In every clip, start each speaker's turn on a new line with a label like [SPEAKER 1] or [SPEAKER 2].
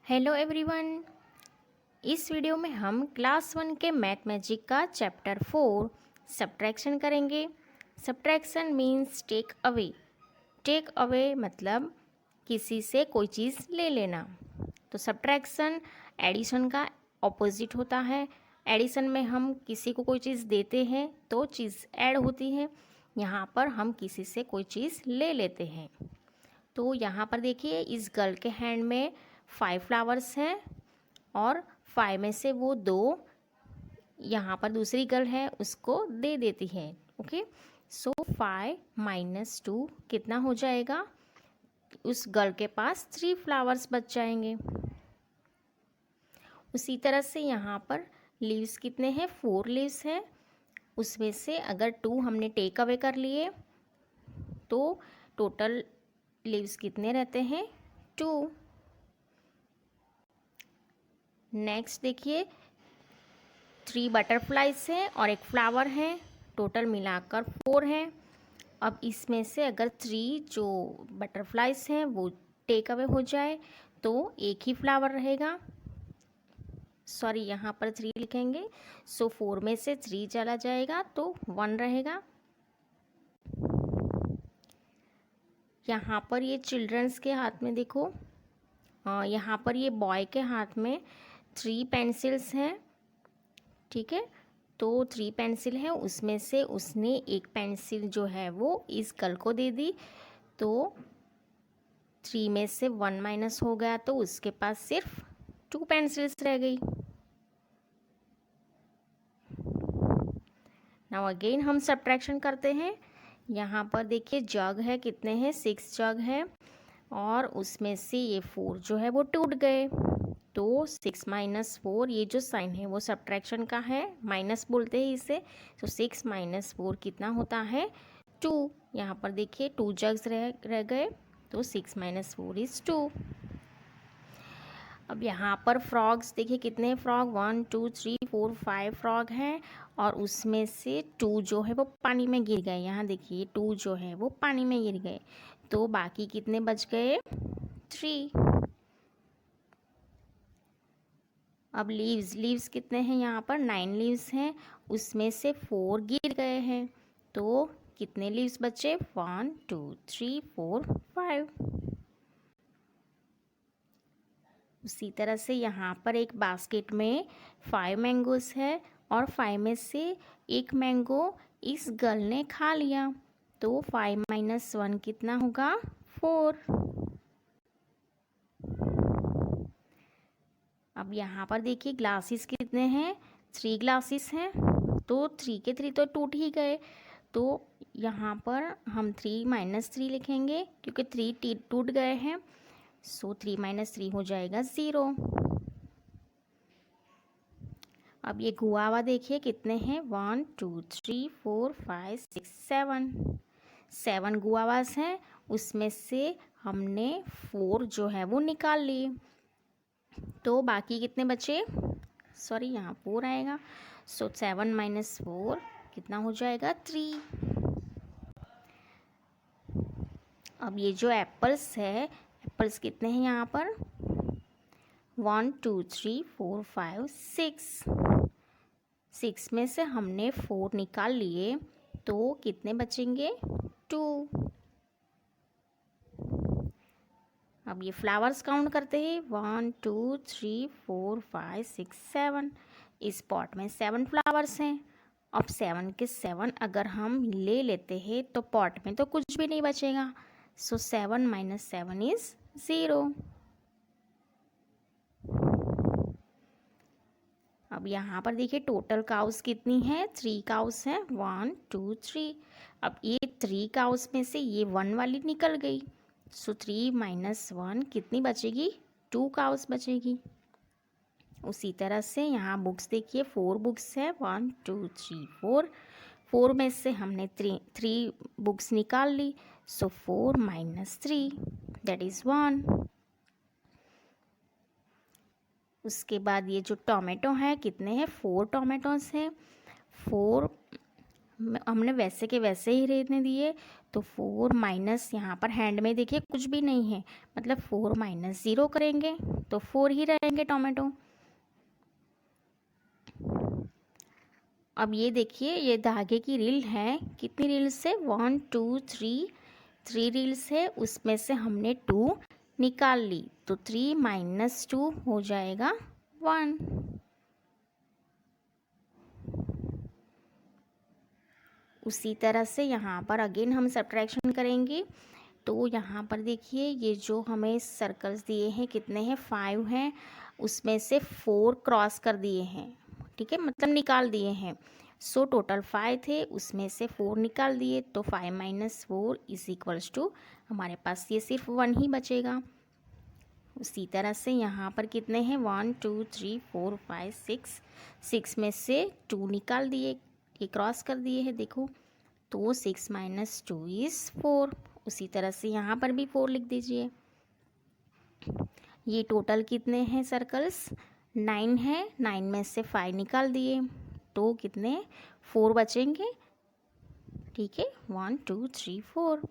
[SPEAKER 1] Hello everyone. इस video में हम क्लास 1 के मैथ मैजिक का चैप्टर 4 सब्ट्रैक्शन करेंगे। Subtraction means take away. Take away मतलब किसी से कोई चीज़ ले लेना। तो सब्ट्रैक्शन एडिशन का ऑपोजिट होता है। एडिशन में हम किसी को कोई चीज़ देते हैं तो चीज़ ऐड होती है। यहाँ पर हम किसी से कोई चीज़ ले लेते हैं। तो यहाँ पर देखिए, इस गर्ल के हैंड में 5 फ्लावर्स हैं और 5 में से वो 2 यहाँ पर दूसरी गर्ल है उसको दे देती है। ओके, सो 5 - 2 कितना हो जाएगा? उस गर्ल के पास 3 फ्लावर्स बच जाएंगे। उसी तरह से यहाँ पर लीव्स कितने हैं? 4 लीव्स हैं। उसमें से अगर 2 हमने टेक अवे कर लिए तो टोटल लीव्स कितने रहते हैं? 2। नेक्स्ट देखिए, 3 बटरफ्लाइज हैं और एक फ्लावर है, टोटल मिलाकर 4 हैं। अब इसमें से अगर 3 जो बटरफ्लाइज हैं वो टेक अवे हो जाए तो एक ही फ्लावर रहेगा। सॉरी, यहाँ पर 3 लिखेंगे। सो 4 में से 3 चला जाएगा तो 1 रहेगा। यहाँ पर ये चिल्ड्रंस के हाथ में देखो, यहाँ पर ये बॉय के हाथ में 3 पेंसिल्स हैं। ठीक है, तो 3 पेंसिल है, उसमें से उसने एक पेंसिल जो है वो इस गर्ल को दे दी। तो 3 में से 1 माइनस हो गया तो उसके पास सिर्फ 2 पेंसिल्स रह गई। नाउ अगेन हम सब्ट्रैक्शन करते हैं। यहाँ पर देखिए जग है, कितने हैं? 6 जग है और उसमें से ये 4 जो है वो टूट गए। तो 6 - 4, ये जो साइन है वो सब्ट्रैक्शन का है, माइनस बोलते हैं इसे। तो 6 - 4 कितना होता है? 2। यहाँ पर देखिए 2 जग्स रह गए तो 6 - 4 इज़ 2। अब यहाँ पर फ्रॉग्स देखिए, कितने फ्रॉग? 1 2 3 4 5 फ्रॉग हैं और उसमें से 2 जो है वो पानी में गिर गए। यहाँ देखिए 2 जो है वो पानी में गिर गए तो बाकी कितने बच गए? 3। अब लीव्स कितने हैं? यहाँ पर 9 लीव्स हैं, उसमें से 4 गिर गए हैं तो कितने लीव्स बचे? 1 2 3 4 5। उसी तरह से यहाँ पर एक बास्केट में 5 मैंगोस है और 5 में से एक मैंगो इस गर्ल ने खा लिया तो 5 - 1 कितना होगा? 4। अब यहाँ पर देखिए ग्लासेस कितने हैं? 3 ग्लासेस हैं तो 3 के 3 तो टूट ही गए। तो यहाँ पर हम 3 - 3 लिखेंगे क्योंकि 3 टूट गए हैं। सो 3 - 3 हो जाएगा 0। अब ये गुआवा देखिए कितने हैं? 1 2 3 4 5 6 7 गुआवास हैं, उसमें से हमने 4 जो है वो निकाल लिए तो बाकी कितने बचे? सॉरी, यहाँ 4 आएगा। सो 7 - 4 कितना हो जाएगा? 3। अब ये जो एप्पल्स है, एप्पल्स कितने हैं यहाँ पर? 1 2 3 4 5 6। 6 में से हमने 4 निकाल लिए तो कितने बचेंगे? 2। अब ये फ्लावर्स काउंट करते हैं। 1 2 3 4 5 6 7। इस पॉट में 7 फ्लावर्स हैं। अब 7 के 7 अगर हम ले लेते हैं तो पॉट में तो कुछ भी नहीं बचेगा। सो 7 - 7 इज़ 0। अब यहाँ पर देखिए टोटल काउस कितनी है? 3 काउस हैं, 1 2 3। अब ये 3 काउस में से ये 1 वाली निकल गई। सो 3 - 1 कितनी बचेगी? 2 काउस बचेगी। उसी तरह से यहाँ बुक्स देखिए, 4 बुक्स है, 1 2 3 4। 4 में से हमने 3 बुक्स निकाल ली। सो 4 - 3 दैट इज़ 1। उसके बाद ये जो टोमेटो है, कितने हैं? 4 टोमेटोस हैं। 4 हमने वैसे के वैसे ही रहने दिए। तो 4 माइनस यहाँ पर हैंड में देखिए कुछ भी नहीं है, मतलब 4 माइनस 0 करेंगे तो 4 ही रहेंगे टोमेटो। अब ये देखिए ये धागे की रील है, कितनी रील्स है 1 2 3 रील्स है, उसमें से हमने 2 निकाल ली तो 3 माइनस 2 हो जाएगा 1। उसी तरह से यहाँ पर अगेन हम सब्ट्रैक्शन करेंगे। तो यहाँ पर देखिए ये जो हमें सर्कल्स दिए हैं कितने हैं 5 हैं, उसमें से 4 क्रॉस कर दिए हैं, ठीक है, मतलब निकाल दिए हैं। सो टोटल 5 थे, उसमें से 4 निकाल दिए तो 5 माइनस 4 इज इक्वल्स टू हमारे पास ये सिर्फ 1 ही बचेगा। उसी तरह से यहाँ पर कितने हैं 1 2 3 4 5 6 में से 2 निकाल दिए, ये क्रॉस कर दिए हैं देखो, तो 6 माइनस 2 इज़ 4। उसी तरह से यहाँ पर भी 4 लिख दीजिए। ये टोटल कितने हैं सर्कल्स 9 है, 9 में से 5 निकाल दिए तो कितने 4 बचेंगे, ठीक है 1 2 3 4।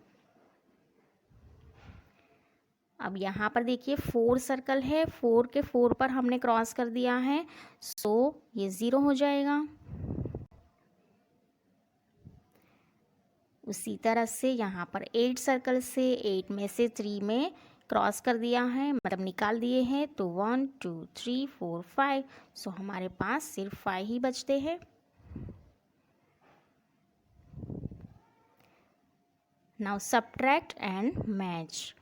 [SPEAKER 1] अब यहाँ पर देखिए 4 सर्कल है, 4 के 4 पर हमने क्रॉस कर दिया है, सो ये 0 हो जाएगा। उसी तरह से यहाँ पर 8 सर्कल से 8 में से 3 में क्रॉस कर दिया है, मतलब निकाल दिए हैं तो 1 2 3 4 5, सो हमारे पास सिर्फ 5 ही बचते हैं। Now subtract and match.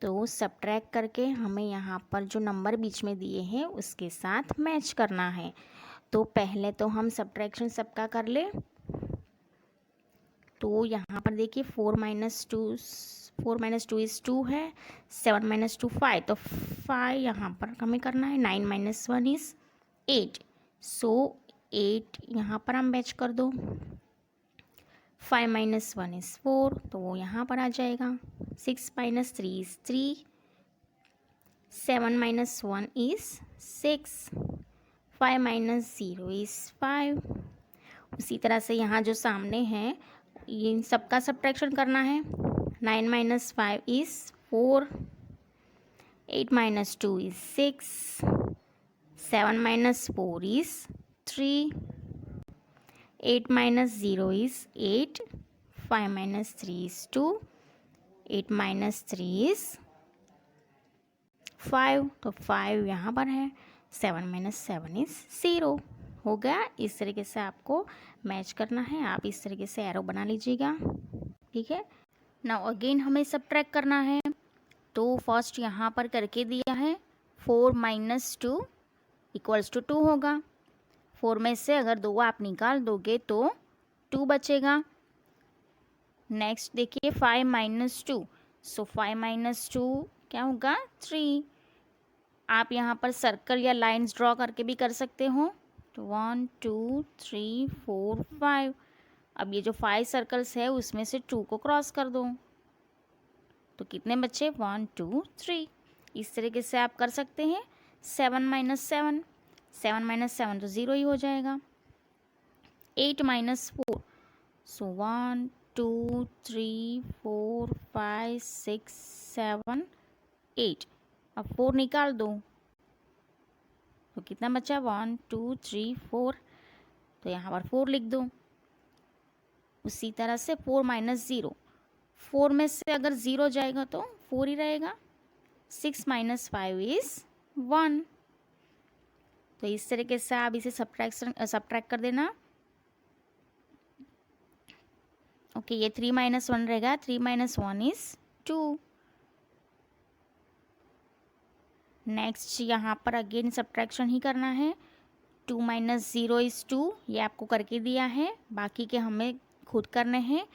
[SPEAKER 1] तो सब्ट्रैक्ट करके हमें यहाँ पर जो नंबर बीच में दिए हैं उसके साथ मैच करना है। तो पहले तो हम सब्ट्रैक्शन सबका कर ले। तो यहाँ पर देखिए 4 माइनस टू इज़ 2 है, 7 माइनस 2 5, तो 5 यहाँ पर हमें करना है, 9 माइनस 1 इज़ 8, सो 8 यहाँ पर हम मैच कर दो। 5 माइनस 1 इज़ 4, तो वो यहाँ पर आ जाएगा। 6 minus 3 is 3, 7 minus 1 is 6, 5 minus 0 is 5। उसी तरह से यहाँ जो सामने है इन सबका सब्ट्रैक्शन करना है। 9 minus 5 is 4, 8 minus 2 is 6, 7 minus 4 is 3, 8 minus 0 is 8, 5 minus 3 is 2, 8 minus 3 is 5, तो 5 यहाँ पर है, 7 माइनस 7 इज़ 0 हो गया। इस तरीके से आपको मैच करना है, आप इस तरीके से एरो बना लीजिएगा, ठीक है। नाउ अगेन हमें सब्ट्रैक्ट करना है। तो फर्स्ट यहाँ पर करके दिया है 4 माइनस 2 इक्वल्स टू 2 होगा। 4 में से अगर 2 आप निकाल दोगे तो 2 बचेगा। नेक्स्ट देखिए 5 माइनस 2, सो 5 माइनस 2 क्या होगा 3। आप यहाँ पर सर्कल या लाइंस ड्रॉ करके भी कर सकते हो। तो 1 2 3 4 5, अब ये जो 5 सर्कल्स है उसमें से 2 को क्रॉस कर दो तो कितने बच्चे 1 2 3। इस तरीके से आप कर सकते हैं। 7 माइनस 7, 7 माइनस 7 तो 0 ही हो जाएगा। 8 माइनस 4, सो 1 2 3 4 5 6 7 8, अब 4 निकाल दो तो कितना बचा 1 2 3 4, तो यहाँ पर 4 लिख दो। उसी तरह से 4 माइनस 0, 4 में से अगर 0 जाएगा तो 4 ही रहेगा। 6 माइनस 5 इज़ 1, तो इस तरीके से आप इसे सब्ट्रैक्ट कर देना। ओके, ये 3 माइनस 1 रहेगा, 3 माइनस 1 इज़ 2। नेक्स्ट यहाँ पर अगेन सब्ट्रैक्शन ही करना है। 2 माइनस 0 इज़ 2, ये आपको करके दिया है, बाकी के हमें खुद करने हैं।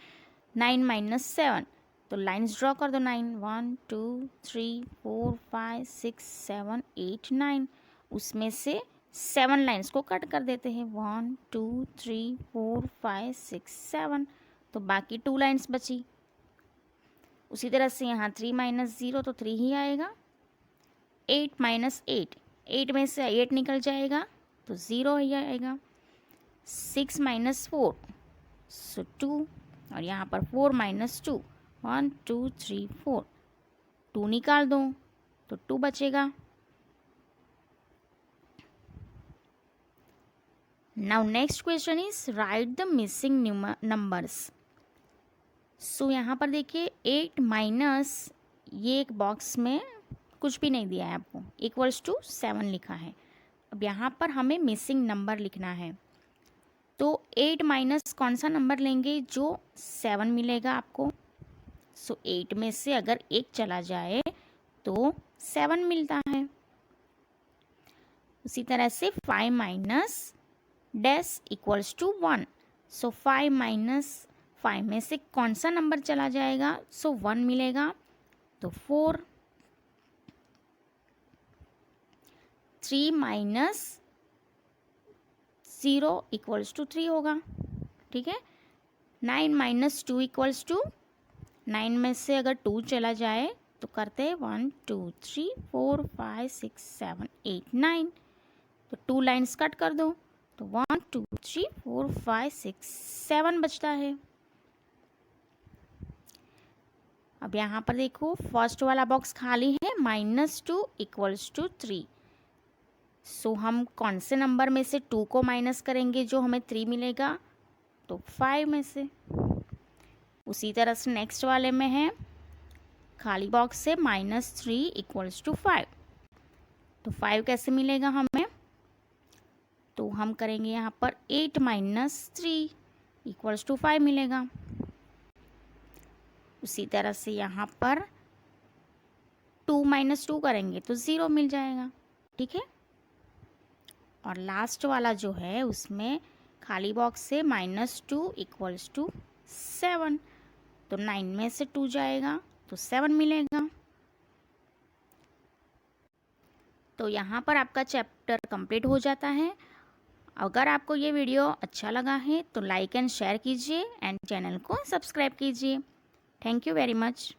[SPEAKER 1] 9 माइनस 7, तो लाइंस ड्रॉ कर दो 9, 1 2 3 4 5 6 7 8 9, उसमें से 7 लाइंस को कट कर देते हैं 1 2 3 4 5 6 7, तो बाकी 2 लाइंस बची। उसी तरह से यहाँ 3 माइनस 0 तो 3 ही आएगा। 8 माइनस 8, 8 में से 8 निकल जाएगा तो 0 ही आएगा। 6 माइनस 4, सो 2, और यहाँ पर 4 माइनस 2, 1 2 3 4, 2 निकाल दो तो 2 बचेगा। Now next question is write the missing numbers. So यहाँ पर देखिए 8 माइनस, ये एक बॉक्स में कुछ भी नहीं दिया है आपको, इक्वल्स टू 7 लिखा है। अब यहाँ पर हमें मिसिंग नंबर लिखना है, तो 8 माइनस कौन सा नंबर लेंगे, जो 7 मिलेगा आपको। सो 8 में से अगर 1 चला जाए तो 7 मिलता है। उसी तरह से 5 minus dash equals to 1। So 5 minus 5 में से कौन सा नंबर चला जाएगा, सो 1 मिलेगा, तो 4। 3 माइनस 0 इक्वल्स टू 3 होगा, ठीक है। 9 माइनस 2 इक्वल्स टू, 9 में से अगर 2 चला जाए तो करते हैं 1 2 3 4 5 6 7 8 9, तो 2 लाइन्स कट कर दो तो 1 2 3 4 5 6 7 बचता है। अब यहाँ पर देखो फर्स्ट वाला बॉक्स खाली है, -2 इक्वल्स टू 3। सो हम कौन से नंबर में से 2 को माइनस करेंगे जो हमें 3 मिलेगा, तो 5 में से। उसी तरह से नेक्स्ट वाले में है खाली बॉक्स से -3 इक्वल्स टू 5, तो 5 कैसे मिलेगा हमें, तो हम करेंगे यहाँ पर 8 माइनस 3 इक्वल्स टू 5 मिलेगा। उसी तरह से यहाँ पर 2 माइनस 2 करेंगे तो 0 मिल जाएगा, ठीक है। और लास्ट वाला जो है उसमें खाली बॉक्स से -2 इक्वल्स टू 7, तो 9 में से 2 जाएगा तो 7 मिलेगा। तो यहाँ पर आपका चैप्टर कंप्लीट हो जाता है। अगर आपको ये वीडियो अच्छा लगा है तो लाइक एंड शेयर कीजिए एंड चैनल को सब्सक्राइब कीजिए। Thank you very much.